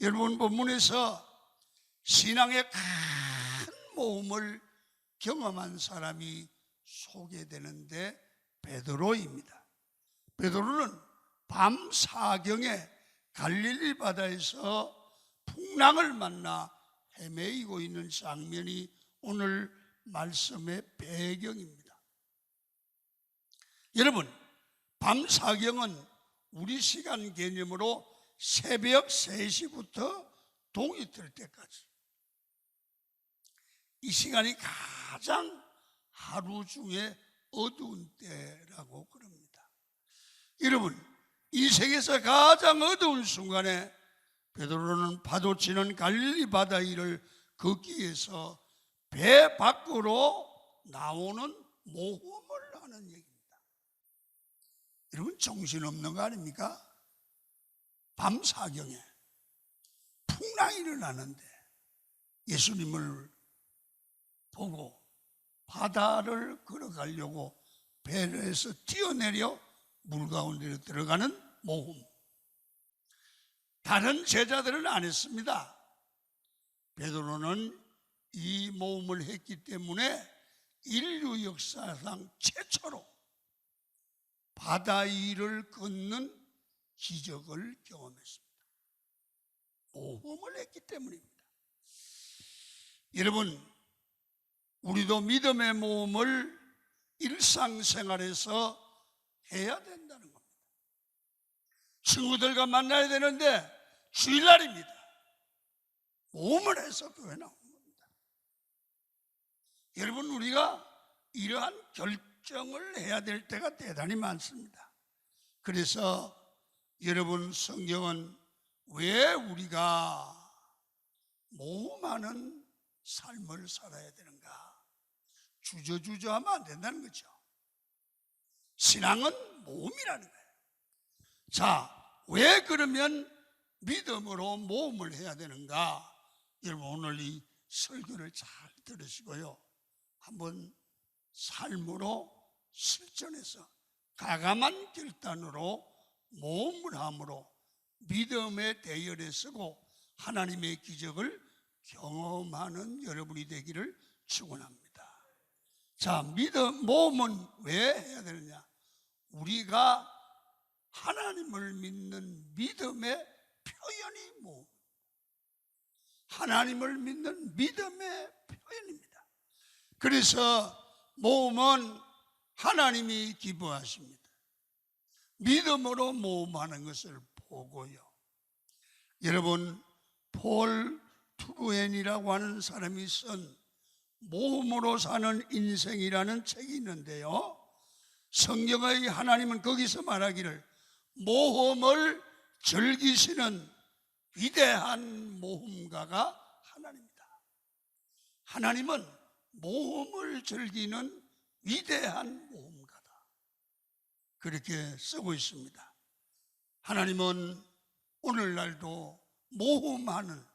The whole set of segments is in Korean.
여러분, 본문에서 신앙의 큰 모험을 경험한 사람이 소개되는데 베드로입니다. 베드로는 밤 사경에 갈릴리 바다에서 풍랑을 만나 헤매이고 있는 장면이 오늘 말씀의 배경입니다. 여러분, 밤 사경은 우리 시간 개념으로 새벽 3시부터 동이 뜰 때까지, 이 시간이 가장 하루 중에 어두운 때라고 그럽니다. 여러분, 이 세계에서 가장 어두운 순간에 베드로는 파도치는 갈릴리 바다 위를 걷기 위해서 배 밖으로 나오는 모험을 하는 얘기입니다. 여러분, 정신없는 거 아닙니까? 밤 사경에 풍랑이 일어나는데 예수님을 보고 바다를 걸어가려고 배에서 뛰어내려 물 가운데로 들어가는 모험. 다른 제자들은 안 했습니다. 베드로는 이 모험을 했기 때문에 인류 역사상 최초로 바다 위를 걷는 기적을 경험했습니다. 모험을 했기 때문입니다. 여러분, 우리도 믿음의 모험을 일상생활에서 해야 된다는 겁니다. 친구들과 만나야 되는데 주일날입니다. 모험을 해서 교회 나오는 겁니다. 여러분, 우리가 이러한 결정을 해야 될 때가 대단히 많습니다. 그래서 여러분, 성경은 왜 우리가 모험하는 삶을 살아야 되는가? 주저주저하면 안 된다는 거죠. 신앙은 모험이라는 거예요. 자, 왜 그러면 믿음으로 모험을 해야 되는가? 여러분, 오늘 이 설교를 잘 들으시고요, 한번 삶으로 실천해서 과감한 결단으로 모험을 함으로 믿음의 대열에 서고 하나님의 기적을 경험하는 여러분이 되기를 축원합니다. 자, 모험은 왜 해야 되느냐? 우리가 하나님을 믿는 믿음의 표현이 모험, 하나님을 믿는 믿음의 표현입니다. 그래서 모험은 하나님이 기뻐하십니다. 믿음으로 모험하는 것을 보고요. 여러분, 폴 트루엔이라고 하는 사람이 쓴 모험으로 사는 인생이라는 책이 있는데요, 성경의 하나님은 거기서 말하기를 모험을 즐기시는 위대한 모험가가 하나님이다. 하나님은 모험을 즐기는 위대한 모험가다, 그렇게 쓰고 있습니다. 하나님은 오늘날도 모험하는,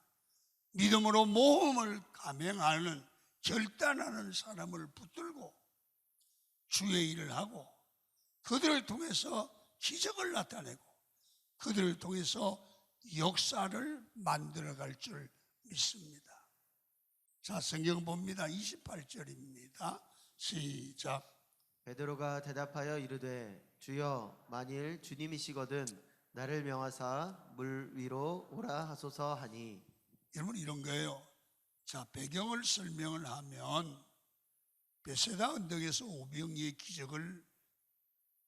믿음으로 모험을 감행하는, 결단하는 사람을 붙들고 주의 일을 하고 그들을 통해서 기적을 나타내고 그들을 통해서 역사를 만들어갈 줄 믿습니다. 자, 성경 봅니다. 28절입니다. 시작. 베드로가 대답하여 이르되 주여, 만일 주님이시거든 나를 명하사 물 위로 오라 하소서 하니. 여러분, 이런 거예요. 자, 배경을 설명을 하면 베세다 언덕에서 오병이의 기적을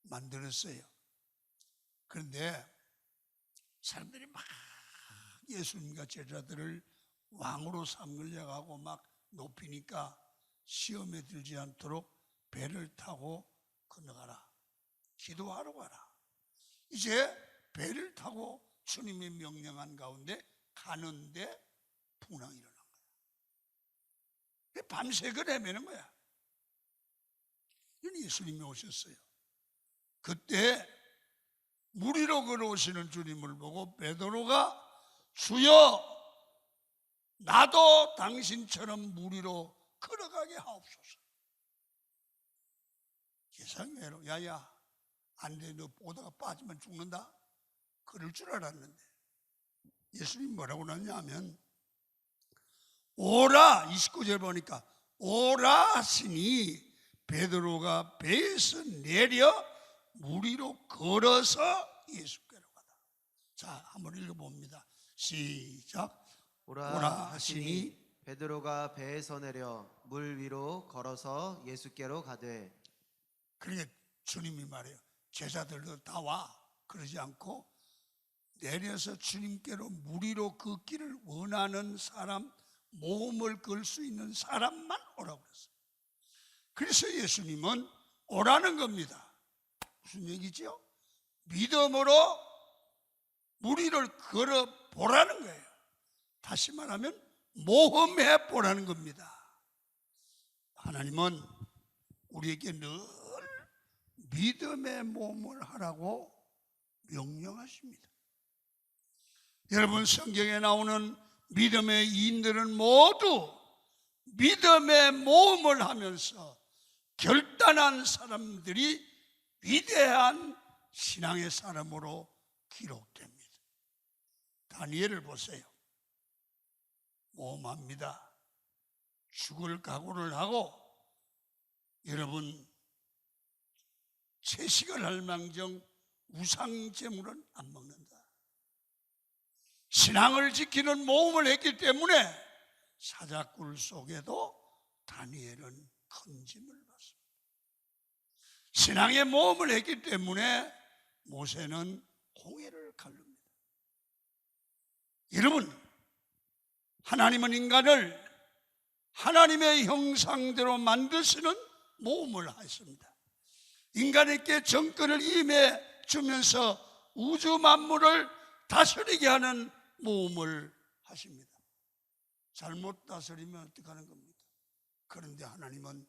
만들었어요. 그런데 사람들이 막 예수님과 제자들을 왕으로 삼으려고 하고 막 높이니까 시험에 들지 않도록 배를 타고 건너가라, 기도하러 가라. 이제 배를 타고 주님이 명령한 가운데 가는데 풍랑이 일어난 거야. 밤새 그 헤매는 거야. 예수님이 오셨어요. 그때 물 위로 걸어오시는 주님을 보고 베드로가 주여, 나도 당신처럼 물 위로 걸어가게 하옵소서. 예상외로 야야, 안 돼, 너 보다가 빠지면 죽는다, 그럴 줄 알았는데 예수님 뭐라고 그러냐면 오라 29절 보니까 오라 하시니 베드로가 배에서 내려 물 위로 걸어서 예수께로 가다. 자, 한번 읽어봅니다. 시작. 오라 하시니 베드로가 배에서 내려 물 위로 걸어서 예수께로 가되. 그러니까 주님이 말해요. 제자들도 다 와. 그러지 않고 내려서 주님께로 물 위로 걷기를 원하는 사람, 모험을 걸 수 있는 사람만 오라고 그랬어요. 그래서 예수님은 오라는 겁니다. 무슨 얘기죠? 믿음으로 물 위를 걸어 보라는 거예요. 다시 말하면 모험해 보라는 겁니다. 하나님은 우리에게 늘 믿음의 모험을 하라고 명령하십니다. 여러분, 성경에 나오는 믿음의 이인들은 모두 믿음의 모험을 하면서 결단한 사람들이 위대한 신앙의 사람으로 기록됩니다. 다니엘을 보세요. 모험합니다. 죽을 각오를 하고 여러분 채식을 할 망정 우상 제물은 안 먹는다. 신앙을 지키는 모험을 했기 때문에 사자굴 속에도 다니엘은 큰 짐을 받습니다. 신앙의 모험을 했기 때문에 모세는 홍해를 가릅니다. 여러분, 하나님은 인간을 하나님의 형상대로 만드시는 모험을 하십니다. 인간에게 정권을 임해 주면서 우주 만물을 다스리게 하는 모험을 하십니다. 잘못 다스리면 어떡하는 겁니까? 그런데 하나님은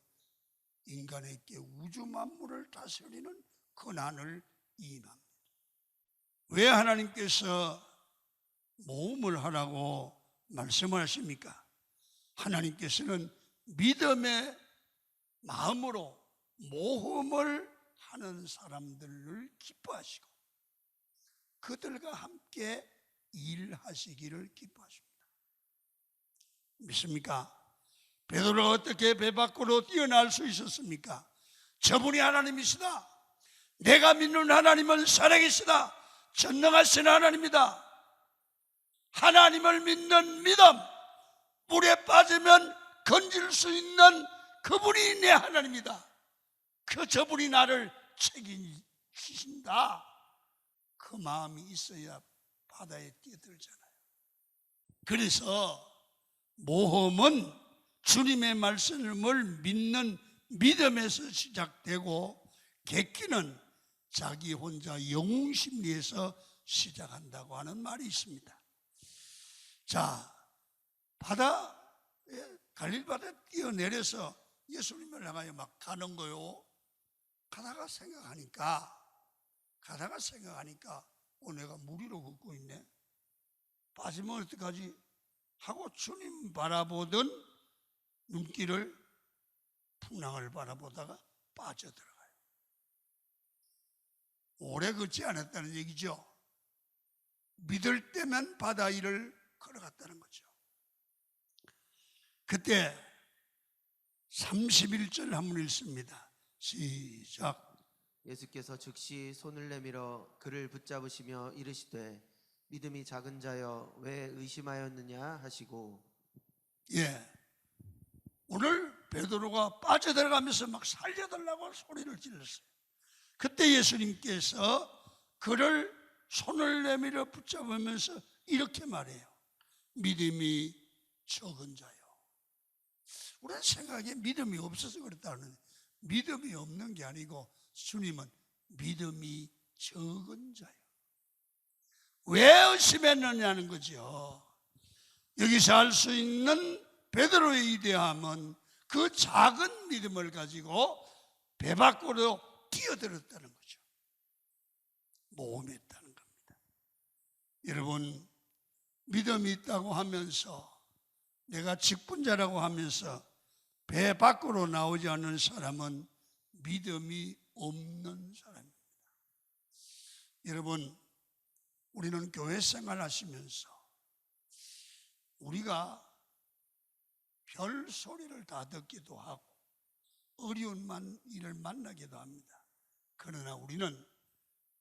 인간에게 우주 만물을 다스리는 권한을 임합니다. 왜 하나님께서 모험을 하라고 말씀을 하십니까? 하나님께서는 믿음의 마음으로 모험을 하는 사람들을 기뻐하시고 그들과 함께 일하시기를 기뻐하십니다. 믿습니까? 베드로가 어떻게 배 밖으로 뛰어날 수 있었습니까? 저분이 하나님이시다. 내가 믿는 하나님은 살아계시다. 전능하신 하나님이다. 하나님을 믿는 믿음, 물에 빠지면 건질 수 있는 그분이 내 하나님이다. 저분이 나를 책임지신다. 그 마음이 있어야 바다에 뛰어들잖아요. 그래서 모험은 주님의 말씀을 믿는 믿음에서 시작되고 객기는 자기 혼자 영웅심리에서 시작한다고 하는 말이 있습니다. 자, 갈릴 바다에 뛰어내려서 예수님을 향하여 막 가는 거요. 가다가 생각하니까 내가 물 위로 걷고 있네. 빠지면 어떡하지? 하고 주님 바라보던 눈길을 풍랑을 바라보다가 빠져들어가요. 오래 걷지 않았다는 얘기죠. 믿을 때면 바다 위를 걸어갔다는 거죠. 그때 31절 한번 읽습니다. 시작. 예수께서 즉시 손을 내밀어 그를 붙잡으시며 이르시되 믿음이 작은 자여 왜 의심하였느냐 하시고. 오늘 베드로가 빠져들어가면서 막 살려달라고 소리를 질렀어요. 그때 예수님께서 그를 손을 내밀어 붙잡으면서 이렇게 말해요. 믿음이 적은 자요. 우리는 생각에 믿음이 없어서 그렇다는, 믿음이 없는 게 아니고 주님은 믿음이 적은 자요. 왜 의심했느냐는 거죠. 여기서 알 수 있는 베드로의 위대함은 그 작은 믿음을 가지고 배 밖으로 뛰어들었다는 거죠. 모험했다는 겁니다. 여러분, 믿음이 있다고 하면서 내가 직분자라고 하면서 배 밖으로 나오지 않는 사람은 믿음이 없는 사람입니다. 여러분, 우리는 교회 생활 하시면서 우리가 별 소리를 다 듣기도 하고 어려운 일을 만나기도 합니다. 그러나 우리는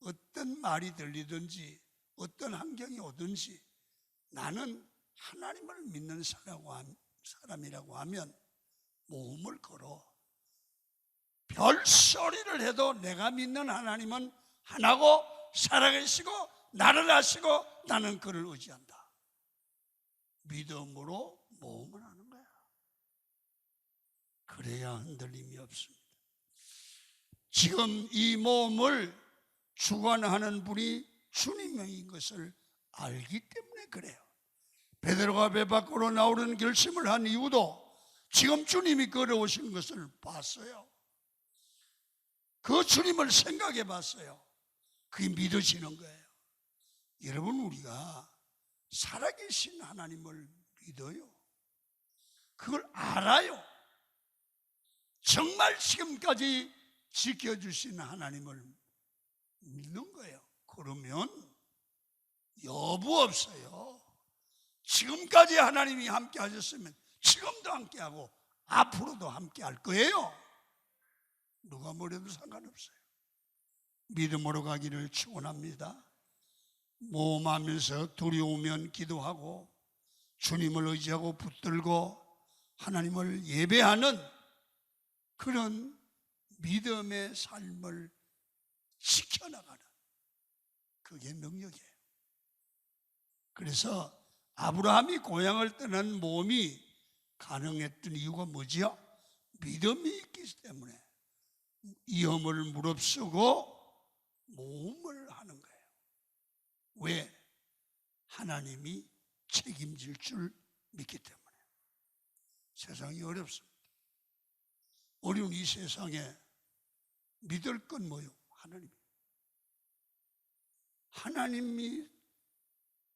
어떤 말이 들리든지 어떤 환경이 오든지 나는 하나님을 믿는 사람이라고 하면 모험을 걸어 별 소리를 해도 내가 믿는 하나님은 하나고 살아계시고 나를 아시고 나는 그를 의지한다. 믿음으로 모험을 하는 거야. 그래야 흔들림이 없습니다. 지금 이 모험을 주관하는 분이 주님인 것을 알기 때문에 그래요. 베드로가 배 밖으로 나오는 결심을 한 이유도 지금 주님이 걸어오시는 것을 봤어요. 그 주님을 생각해 봤어요. 그게 믿어지는 거예요. 여러분, 우리가 살아계신 하나님을 믿어요. 그걸 알아요. 정말 지금까지 지켜주신 하나님을 믿는 거예요. 그러면 여부 없어요. 지금까지 하나님이 함께 하셨으면 지금도 함께하고 앞으로도 함께할 거예요. 누가 뭐래도 상관없어요. 믿음으로 가기를 축원합니다. 모험하면서 두려우면 기도하고 주님을 의지하고 붙들고 하나님을 예배하는 그런 믿음의 삶을 지켜나가는 그게 능력이에요. 그래서 아브라함이 고향을 떠난 모험이 가능했던 이유가 뭐지요? 믿음이 있기 때문에 위험을 무릅쓰고 모험을 하는 거예요. 왜? 하나님이 책임질 줄 믿기 때문에. 세상이 어렵습니다. 어려운 이 세상에 믿을 건 뭐요? 하나님이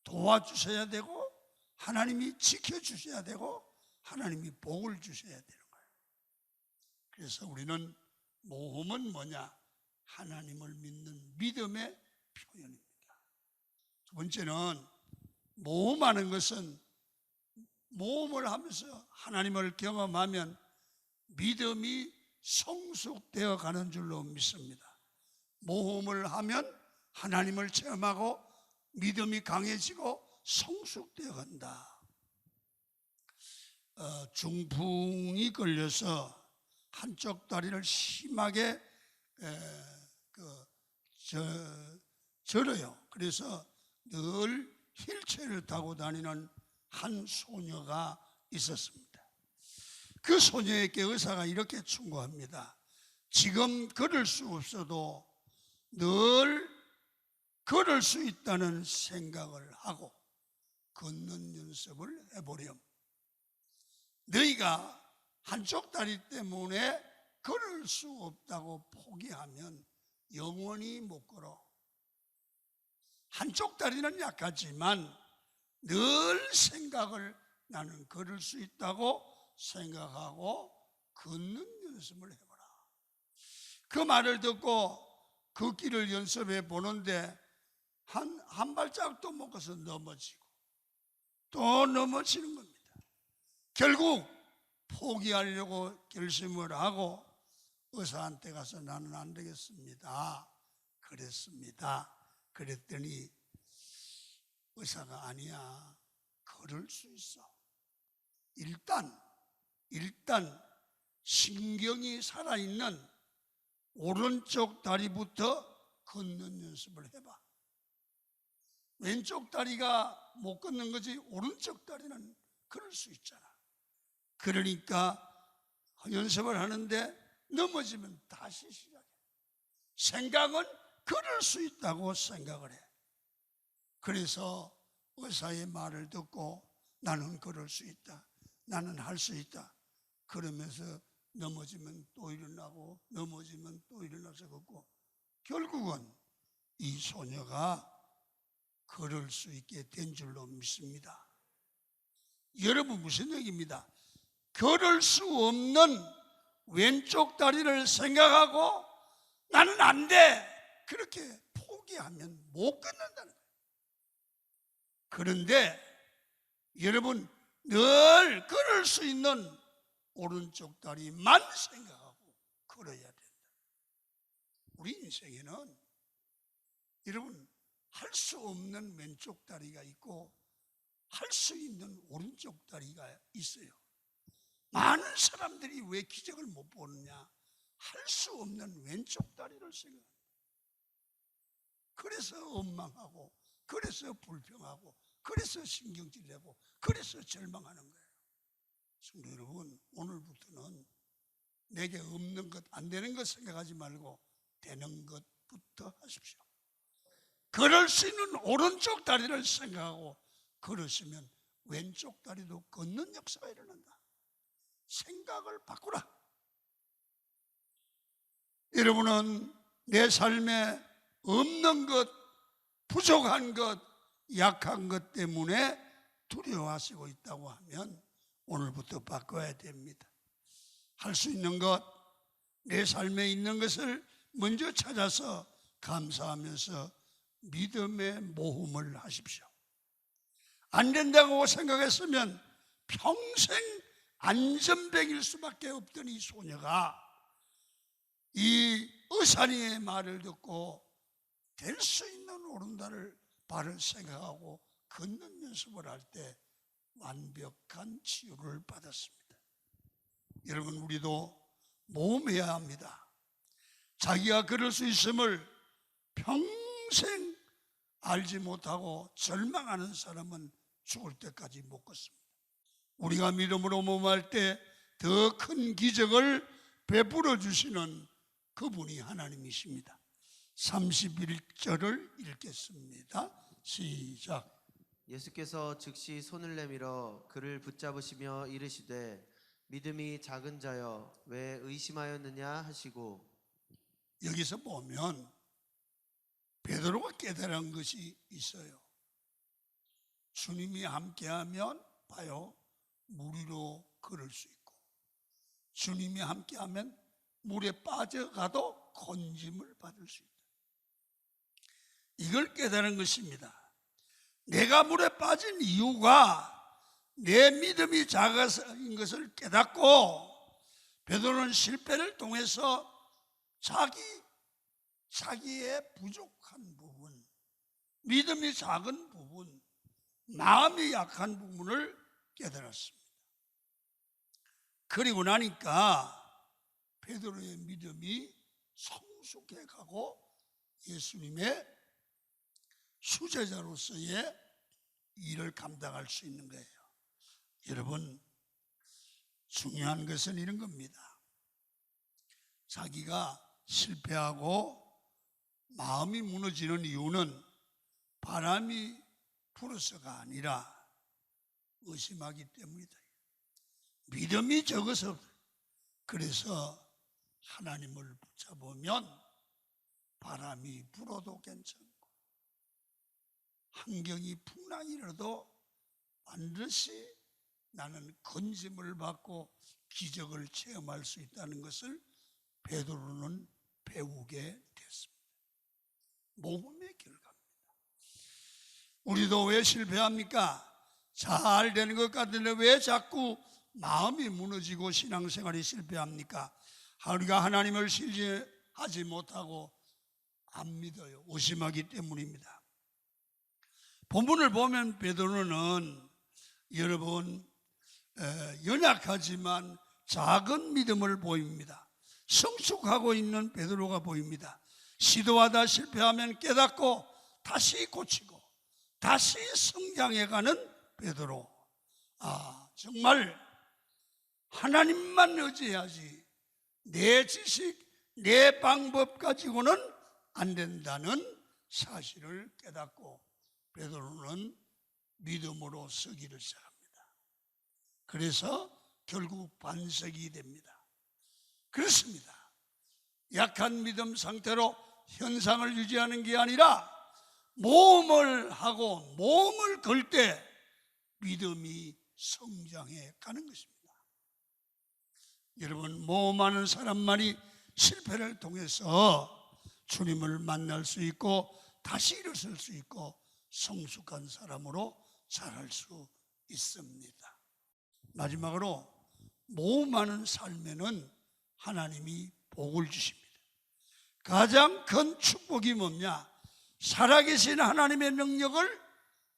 도와주셔야 되고 하나님이 지켜주셔야 되고 하나님이 복을 주셔야 되는 거예요. 그래서 우리는 모험은 뭐냐? 하나님을 믿는 믿음의 표현입니다. 두 번째는 모험하는 것은 모험을 하면서 하나님을 경험하면 믿음이 성숙되어 가는 줄로 믿습니다. 모험을 하면 하나님을 체험하고 믿음이 강해지고 성숙되어 간다. 중풍이 걸려서 한쪽 다리를 심하게 절어요. 그래서 늘 휠체어를 타고 다니는 한 소녀가 있었습니다. 그 소녀에게 의사가 이렇게 충고합니다. 지금 걸을 수 없어도 늘 걸을 수 있다는 생각을 하고 걷는 연습을 해보렴. 너희가 한쪽 다리 때문에 걸을 수 없다고 포기하면 영원히 못 걸어. 한쪽 다리는 약하지만 늘 생각을 나는 걸을 수 있다고 생각하고 걷는 연습을 해보라. 그 말을 듣고 걷기를 연습해 보는데 한 발짝도 못 가서 넘어지고 또 넘어지는 겁니다. 결국 포기하려고 결심을 하고 의사한테 가서 나는 안 되겠습니다. 그랬습니다. 그랬더니 의사가 아니야. 걸을 수 있어. 일단 신경이 살아있는 오른쪽 다리부터 걷는 연습을 해봐. 왼쪽 다리가 못 걷는 거지 오른쪽 다리는 걸을 수 있잖아. 그러니까 연습을 하는데 넘어지면 다시 시작해. 생각은 걸을 수 있다고 생각을 해. 그래서 의사의 말을 듣고 나는 걸을 수 있다. 나는 할 수 있다. 그러면서 넘어지면 또 일어나고 넘어지면 또 일어나서 걷고 결국은 이 소녀가 걸을 수 있게 된 줄로 믿습니다. 여러분 무슨 얘기입니다? 걸을 수 없는 왼쪽 다리를 생각하고 나는 안 돼. 그렇게 포기하면 못 걷는다는 거예요. 그런데 여러분 늘 걸을 수 있는 오른쪽 다리만 생각하고 걸어야 된다. 우리 인생에는 여러분 할 수 없는 왼쪽 다리가 있고 할 수 있는 오른쪽 다리가 있어요. 많은 사람들이 왜 기적을 못 보느냐? 할 수 없는 왼쪽 다리를 생각합니다. 그래서 원망하고, 그래서 불평하고, 그래서 신경질 내고, 그래서 절망하는 거예요. 성도 여러분, 오늘부터는 내게 없는 것, 안 되는 것 생각하지 말고 되는 것부터 하십시오. 걸을 수 있는 오른쪽 다리를 생각하고 걸으시면 왼쪽 다리도 걷는 역사가 일어난다. 생각을 바꾸라. 여러분은 내 삶에 없는 것, 부족한 것, 약한 것 때문에 두려워하시고 있다고 하면 오늘부터 바꿔야 됩니다. 할 수 있는 것, 내 삶에 있는 것을 먼저 찾아서 감사하면서 믿음의 모험을 하십시오. 안 된다고 생각했으면 평생 안전뱅일 수밖에 없던 이 소녀가 이 의사리의 말을 듣고 될 수 있는 오른다를 발을 생각하고 걷는 연습을 할 때 완벽한 치유를 받았습니다. 여러분, 우리도 모험해야 합니다. 자기가 그럴 수 있음을 평생 알지 못하고 절망하는 사람은 죽을 때까지 못 걷습니다. 우리가 믿음으로 모험할 때 더 큰 기적을 베풀어 주시는 그분이 하나님이십니다. 31절을 읽겠습니다. 시작. 예수께서 즉시 손을 내밀어 그를 붙잡으시며 이르시되 믿음이 작은 자여 왜 의심하였느냐 하시고. 여기서 보면 베드로가 깨달은 것이 있어요. 주님이 함께하면 봐요, 물 위로 걸을 수 있고, 주님이 함께하면 물에 빠져가도 건짐을 받을 수 있다. 이걸 깨달은 것입니다. 내가 물에 빠진 이유가 내 믿음이 작아서인 것을 깨닫고, 베드로는 실패를 통해서 자기의 부족한 부분, 믿음이 작은 부분, 마음이 약한 부분을 깨달았습니다. 그리고 나니까 베드로의 믿음이 성숙해 가고 예수님의 수제자로서의 일을 감당할 수 있는 거예요. 여러분, 중요한 것은 이런 겁니다. 자기가 실패하고 마음이 무너지는 이유는 바람이 불어서가 아니라 의심하기 때문이다. 믿음이 적어서. 그래서 하나님을 붙잡으면 바람이 불어도 괜찮고 환경이 풍랑이라도 반드시 나는 건짐을 받고 기적을 체험할 수 있다는 것을 베드로는 배우게 됐습니다. 모험의 결과입니다. 우리도 왜 실패합니까? 잘 되는 것 같은데 왜 자꾸 마음이 무너지고 신앙생활이 실패합니까? 우리가 하나님을 신뢰하지 못하고 안 믿어요. 의심하기 때문입니다. 본문을 보면 베드로는 여러분 연약하지만 작은 믿음을 보입니다. 성숙하고 있는 베드로가 보입니다. 시도하다 실패하면 깨닫고 다시 고치고 다시 성장해가는 베드로. 정말 하나님만 의지해야지 내 지식, 내 방법 가지고는 안 된다는 사실을 깨닫고 베드로는 믿음으로 서기를 시작합니다. 그래서 결국 반석이 됩니다. 그렇습니다. 약한 믿음 상태로 현상을 유지하는 게 아니라 모험을 하고 모험을 걸 때 믿음이 성장해 가는 것입니다. 여러분, 모험하는 사람만이 실패를 통해서 주님을 만날 수 있고 다시 일어설 수 있고 성숙한 사람으로 자랄 수 있습니다. 마지막으로 모험하는 삶에는 하나님이 복을 주십니다. 가장 큰 축복이 뭐냐? 살아계신 하나님의 능력을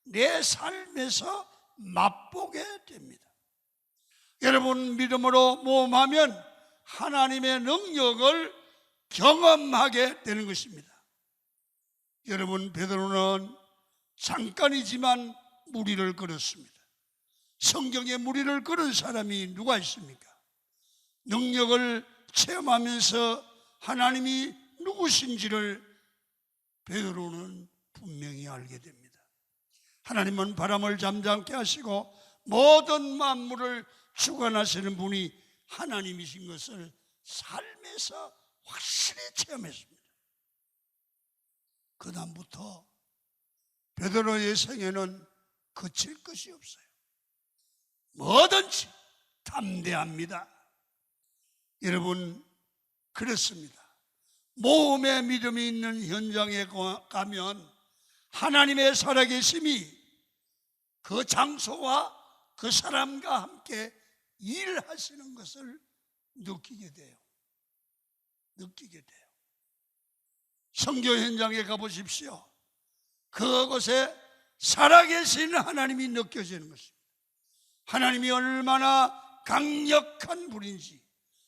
내 삶에서 맛보게 됩니다. 여러분, 믿음으로 모험하면 하나님의 능력을 경험하게 되는 것입니다. 여러분, 베드로는 잠깐이지만 무리를 걸었습니다. 성경에 무리를 걸은 사람이 누가 있습니까? 능력을 체험하면서 하나님이 누구신지를 베드로는 분명히 알게 됩니다. 하나님은 바람을 잠잠케 하시고 모든 만물을 주관하시는 분이 하나님이신 것을 삶에서 확실히 체험했습니다. 그 다음부터 베드로의 생애는 그칠 것이 없어요. 뭐든지 담대합니다. 여러분, 그렇습니다. 모험의 믿음이 있는 현장에 가면 하나님의 살아계심이 그 장소와 그 사람과 함께 일하시는 것을 느끼게 돼요. 선교 현장에 가보십시오. 그곳에 살아계신 하나님이 느껴지는 것입니다. 하나님이 얼마나 강력한 분인지,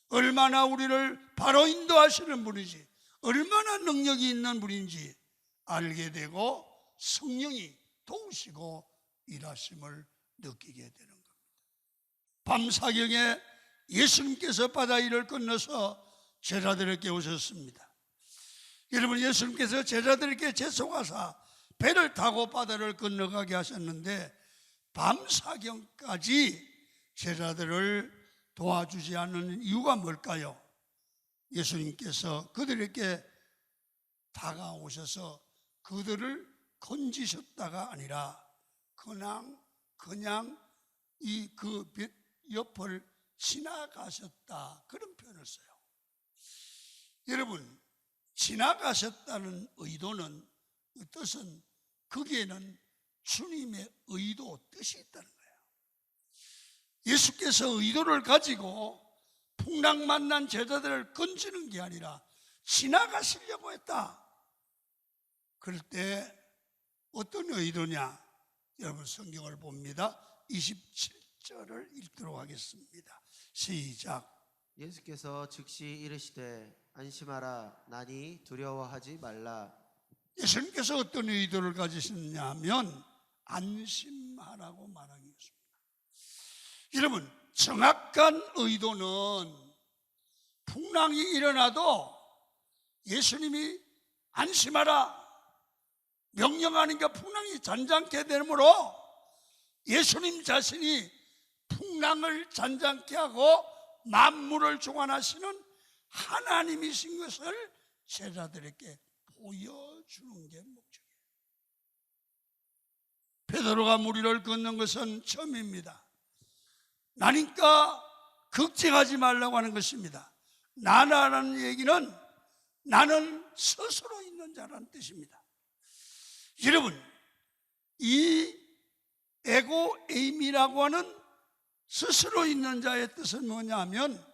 얼마나 우리를 바로 인도하시는 분인지, 얼마나 능력이 있는 분인지 알게 되고 성령이 도우시고 일하심을 느끼게 되는 겁니다. 밤사경에 예수님께서 바다 위를 건너서 제자들에게 오셨습니다. 여러분, 예수님께서 제자들에게 재촉하사 배를 타고 바다를 건너가게 하셨는데 밤사경까지 제자들을 도와주지 않는 이유가 뭘까요? 예수님께서 그들에게 다가오셔서 그들을 건지셨다가 아니라 그냥 그 옆을 지나가셨다, 그런 표현을 써요. 여러분, 지나가셨다는 의도는, 뜻은 거기에는 주님의 의도, 뜻이 있다는 거예요. 예수께서 의도를 가지고 풍랑 만난 제자들을 건지는 게 아니라 지나가시려고 했다. 그럴 때 어떤 의도냐? 여러분, 성경을 봅니다. 27절을 읽도록 하겠습니다. 시작. 예수께서 즉시 이르시되 안심하라, 나니 두려워하지 말라. 예수님께서 어떤 의도를 가지셨냐 하면 안심하라고 말한 것입니다. 여러분, 정확한 의도는 풍랑이 일어나도 예수님이 안심하라 명령하니까 풍랑이 잔잔케 되므로 예수님 자신이 풍랑을 잔잔케 하고 만물을 주관하시는 하나님이신 것을 제자들에게 보여주는 게 목적이에요. 베드로가 무리를 걷는 것은 처음입니다. 나니까 걱정하지 말라고 하는 것입니다. 나라는 얘기는 나는 스스로 있는 자라는 뜻입니다. 여러분, 이 에고에임이라고 하는 스스로 있는 자의 뜻은 뭐냐 하면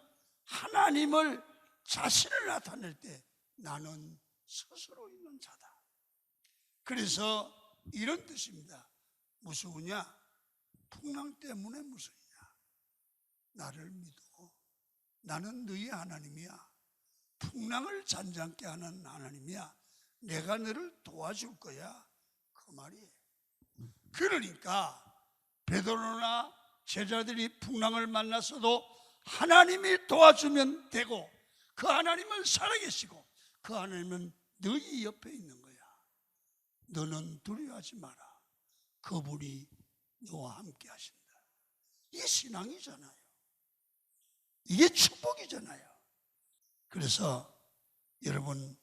하나님을, 자신을 나타낼 때 나는 스스로 있는 자다. 그래서 이런 뜻입니다. 무서우냐? 풍랑 때문에 무서우냐? 나를 믿어. 나는 너희 하나님이야. 풍랑을 잔잔케 하는 하나님이야. 내가 너를 도와줄 거야. 그 말이에요. 그러니까 베드로나 제자들이 풍랑을 만났어도 하나님이 도와주면 되고, 그 하나님은 살아계시고 그 하나님은 너희 옆에 있는 거야. 너는 두려워하지 마라. 그분이 너와 함께 하신다. 이게 신앙이잖아요. 이게 축복이잖아요. 그래서 여러분,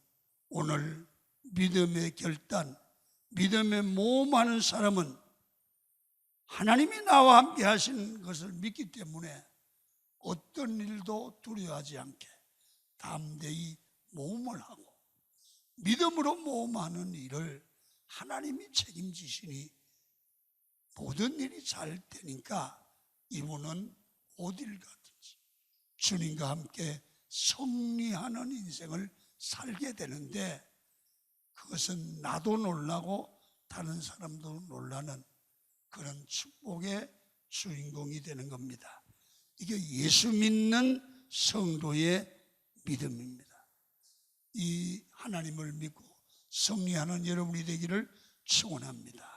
오늘 믿음의 결단, 믿음의 모험하는 사람은 하나님이 나와 함께 하시는 것을 믿기 때문에 어떤 일도 두려워하지 않게 담대히 모험을 하고, 믿음으로 모험하는 일을 하나님이 책임지시니 모든 일이 잘 되니까 이분은 어딜 가든지 주님과 함께 승리하는 인생을 살게 되는데, 그것은 나도 놀라고 다른 사람도 놀라는 그런 축복의 주인공이 되는 겁니다. 이게 예수 믿는 성도의 믿음입니다. 이 하나님을 믿고 승리하는 여러분이 되기를 축원합니다.